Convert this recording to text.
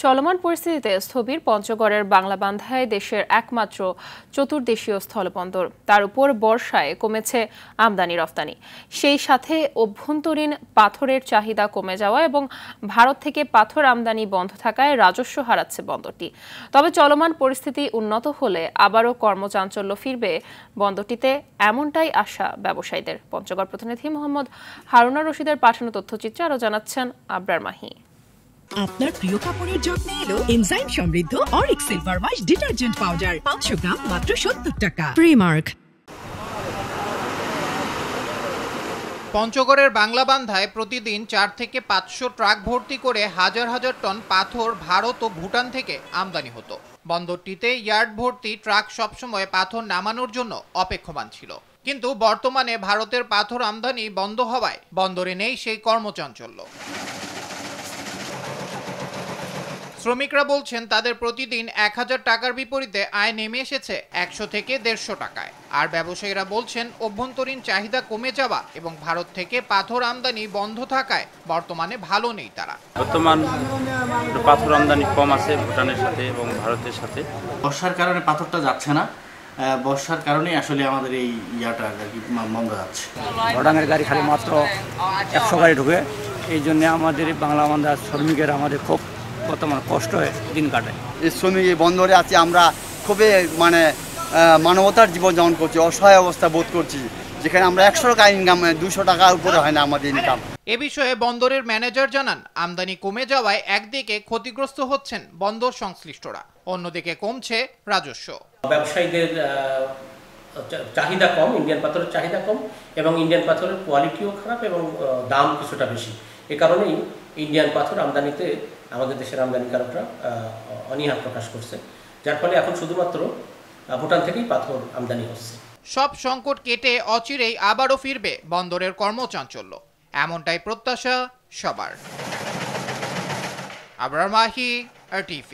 চলমান পরিস্থিতিতে স্থবির পঞ্চগড়ের বাংলাবান্ধায় দেশের একমাত্র চতুর্দেশীয় স্থলবন্দর, তার উপর বর্ষায় কমেছে আমদানি রফতানি। সেই সাথে অভ্যন্তরীণ পাথরের চাহিদা কমে যাওয়া এবং ভারত থেকে পাথর আমদানি বন্ধ থাকায় রাজস্ব হারাচ্ছে বন্দরটি। তবে চলমান পরিস্থিতি উন্নত হলে আবারও কর্মচাঞ্চল্য ফিরবে বন্দরটিতে, এমনটাই আশা ব্যবসায়ীদের। পঞ্চগড় প্রতিনিধি মোহাম্মদ হারুনা রশিদের পাঠানো তথ্যচিত্রে আরও জানাচ্ছেন আবরার মাহি। আপনার প্রিয় কাপড়ের যত্নে এলো এনজাইম সমৃদ্ধ Arik silver wash detergent powder, 500 গ্রাম মাত্র 70 টাকা। প্রিমার্ক। পঞ্চগড়ের বাংলাবান্ধায় প্রতিদিন 4 থেকে 500 ট্রাক ভর্তি করে হাজার হাজার টন পাথর ভারত ও ভুটান থেকে আমদানি হতো। বন্দরটিতে ইয়ার্ড ভর্তি ট্রাক সবসময় পাথর নামানোর জন্য অপেক্ষমান ছিল, কিন্তু বর্তমানে ভারতের পাথর আমদানি বন্ধ হওয়ায় বন্দরে নেই সেই কর্মচাঞ্চল্য। শ্রমিকরা বলছেন তাদের প্রতিদিন 1000 টাকার বিপরীতে আয় নেমে এসেছে 100 থেকে 150 টাকায়। আর ব্যবসায়ীরা বলছেন অভ্যন্তরীণ চাহিদা কমে যাওয়া এবং ভারত থেকে পাথর আমদানি বন্ধ থাকায় বর্তমানে ভালো নেই তারা। বর্তমান পাথর আমদানি কম আছে ভুটানের সাথে এবং ভারতের সাথে। বর্ষার কারণে পাথরটা যাচ্ছে না, বর্ষার কারণে আসলে আমাদের এই ইয়াটা বন্ধ যাচ্ছে। ভুটানের গাড়ি খালি মাত্র 100 গাড়ি ঢুকে, এই জন্য আমাদের বাংলাবান্ধা শ্রমিকের আমাদের খুব বর্তমান কষ্ট হয়ে দিন কাটায়। এই শ্রমিক এই বন্দরে আছি, আমরা খুবই মানবতার জীবন যাপন করছি, অসহায় অবস্থা বোধ করছি, যেখানে আমরা 100 টাকা ইনকাম 200 টাকার উপরে হয় না আমাদের ইনকাম। এ বিষয়ে বন্দরের ম্যানেজার জানান, আমদানি কমে যাওয়ায় একদিকে ক্ষতিগ্রস্ত হচ্ছেন বন্দর সংশ্লিষ্টরা, অন্যদিকে কমছে রাজস্ব। ব্যবসায়ীদের চাহিদা কম, ইন্ডিয়ান পাথরের চাহিদা কম এবং ইন্ডিয়ান পাথরের কোয়ালিটিও খারাপ এবং দাম কিছুটা বেশি। এ কারণেই ইন্ডিয়ান পাথর আমদানিতে আমাদের দেশের আমদানিকারকরা অনীহা প্রকাশ করছে, যার ফলে এখন শুধুমাত্র ভুটান থেকেই পাথর আমদানি হচ্ছে। সব সংকট কেটে অচিরেই আবারও ফিরবে বন্দরের কর্মচাঞ্চল্য, এমনটাই প্রত্যাশা সবার। আবরার মাহি, RTV।